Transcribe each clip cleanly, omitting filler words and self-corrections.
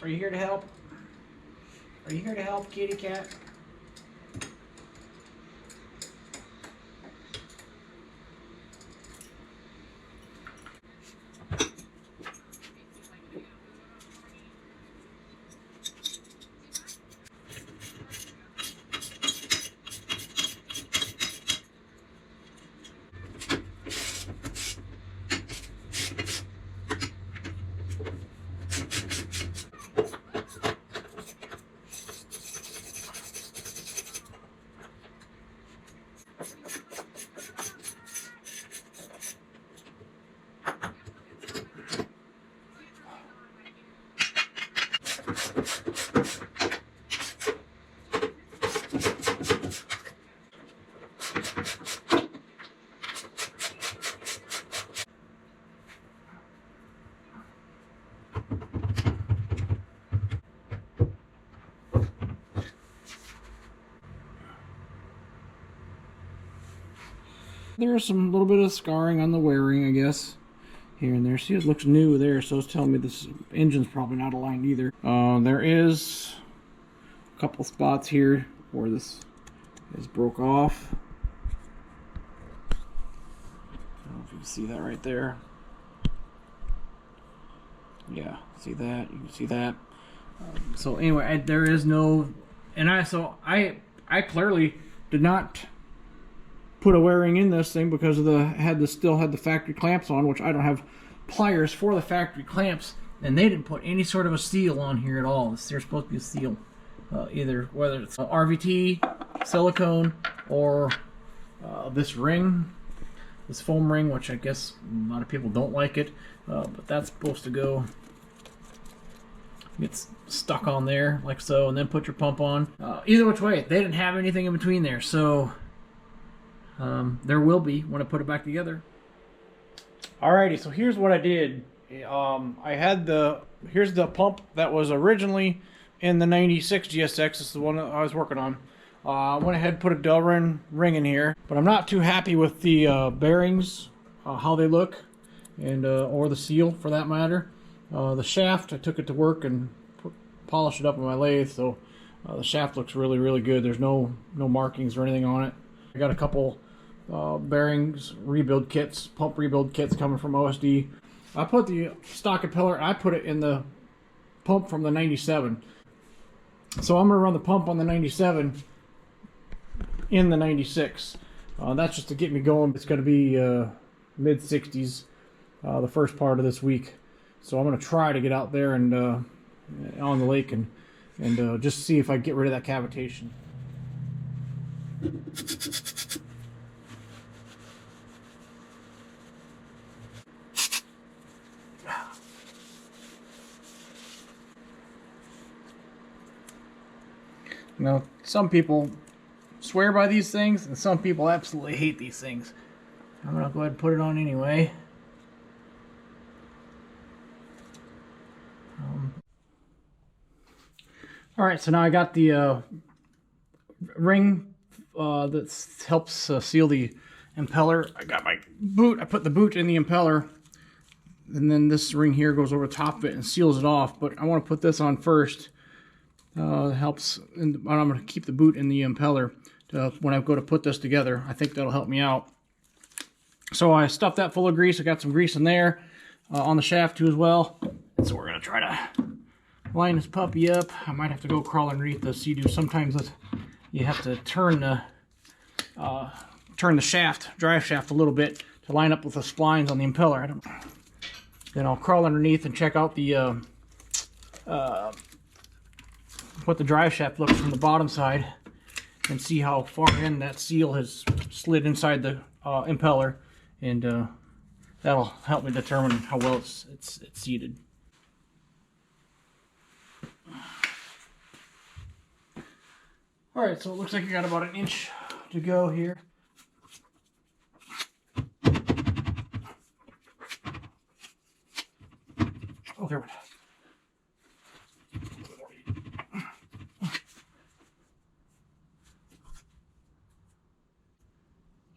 Are you here to help? Are you here to help, kitty cat? There's some little bit of scarring on the wearing, I guess, here and there. See, it looks new there, so it's telling me this engine's probably not aligned either. There is a couple spots here where this is broke off. I don't know if you can see that right there. Yeah, see that? You can see that. So anyway, there is no, and I clearly did not put a wearing in this thing because of still had the factory clamps on, which I don't have pliers for the factory clamps, and they didn't put any sort of a seal on here at all. There's supposed to be a seal, either whether it's RVT, silicone, or this ring, this foam ring, which I guess a lot of people don't like it, but that's supposed to go. Gets stuck on there like so, and then put your pump on. Either which way, they didn't have anything in between there, so there will be when I put it back together. Alrighty, so here's what I did. I had here's the pump that was originally in the 96 GSX. This is the one that I was working on. I went ahead and put a delrin ring in here, but I'm not too happy with the bearings, how they look, and or the seal for that matter. The shaft, I took it to work and polished it up on my lathe, so the shaft looks really, really good. There's no markings or anything on it. I got a couple bearings rebuild kits, pump rebuild kits coming from OSD. I put the stock impeller, I put it in the pump from the 97. So I'm going to run the pump on the 97 in the 96. That's just to get me going. It's going to be mid 60s the first part of this week. So I'm going to try to get out there and on the lake and just see if I get rid of that cavitation. Now, some people swear by these things, and some people absolutely hate these things. I'm going to go ahead and put it on anyway. Alright, so now I got the ring that helps seal the impeller. I got my boot. I put the boot in the impeller, and then this ring here goes over the top of it and seals it off. But I want to put this on first. It helps, and I'm going to keep the boot in the impeller when I go to put this together. I think that'll help me out. So I stuffed that full of grease. I got some grease in there on the shaft too as well. And so we're going to try to line this puppy up. I might have to go crawl underneath the SeaDoo. Sometimes you have to turn the shaft, drive shaft a little bit to line up with the splines on the impeller. Then I'll crawl underneath and check out the what the drive shaft looks from the bottom side and see how far in that seal has slid inside the impeller, and that'll help me determine how well it's seated. Alright, so it looks like I got about an inch to go here. Oh, there we go.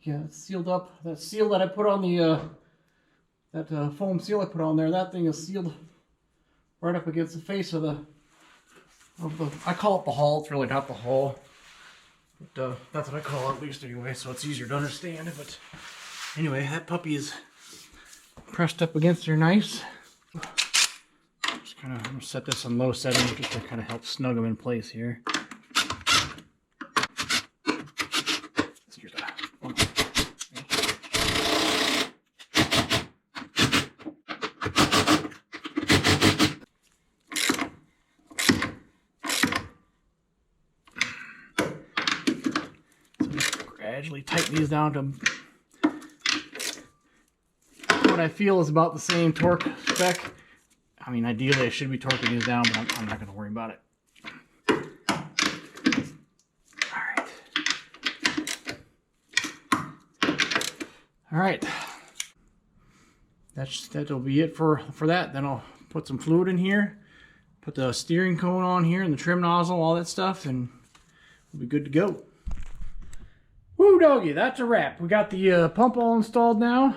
Yeah, it's sealed up. That seal that I put on the, foam seal I put on there, that thing is sealed right up against the face of the I call it the hull. It's really not the hull. But that's what I call it, at least anyway, so it's easier to understand. But anyway, that puppy is pressed up against her nice. Just kind of, I'm going to set this on low setting just to kind of help snug them in place here. Gradually tighten these down to what I feel is about the same torque spec. I mean, ideally I should be torquing these down, but I'm not going to worry about it. All right. That'll be it for that. Then I'll put some fluid in here, put the steering cone on here and the trim nozzle, all that stuff, and we'll be good to go. Woo doggy, that's a wrap. We got the pump all installed now.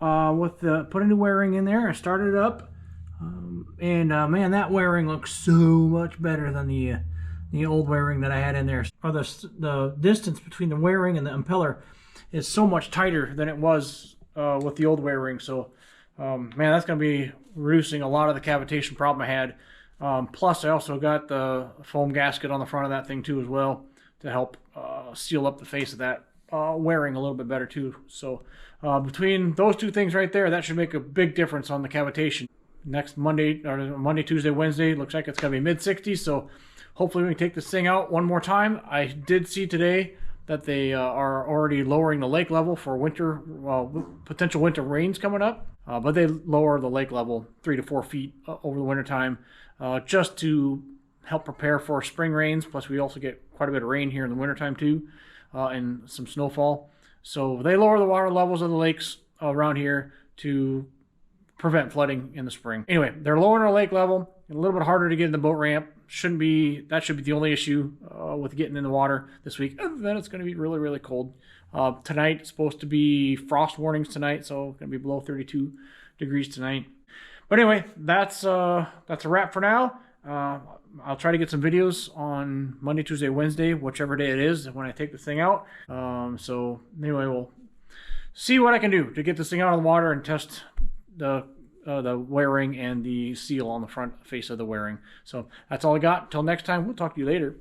Put a new wiring in there. I started it up, man, that wiring looks so much better than the old wiring that I had in there. The distance between the wiring and the impeller is so much tighter than it was with the old wiring. So, man, that's going to be reducing a lot of the cavitation problem I had. Plus, I also got the foam gasket on the front of that thing too as well to help seal up the face of that wearing a little bit better too. So between those two things right there, that should make a big difference on the cavitation. Next Monday, or Monday, Tuesday, Wednesday, looks like it's going to be mid-60s. So hopefully we can take this thing out one more time. I did see today that they are already lowering the lake level for winter, potential winter rains coming up. But they lower the lake level 3 to 4 feet over the winter time just to help prepare for spring rains. Plus we also get quite a bit of rain here in the wintertime too, and some snowfall. So they lower the water levels of the lakes around here to prevent flooding in the spring. Anyway, they're lowering our lake level, a little bit harder to get in the boat ramp. That should be the only issue with getting in the water this week. Other than that, it's going to be really, really cold. Tonight, it's supposed to be frost warnings tonight, so it's going to be below 32 degrees tonight. But anyway, that's a wrap for now. I'll try to get some videos on Monday, Tuesday, Wednesday, whichever day it is when I take this thing out. So anyway, we'll see what I can do to get this thing out of the water and test the wiring and the seal on the front face of the wiring. So that's all I got. Until next time, we'll talk to you later.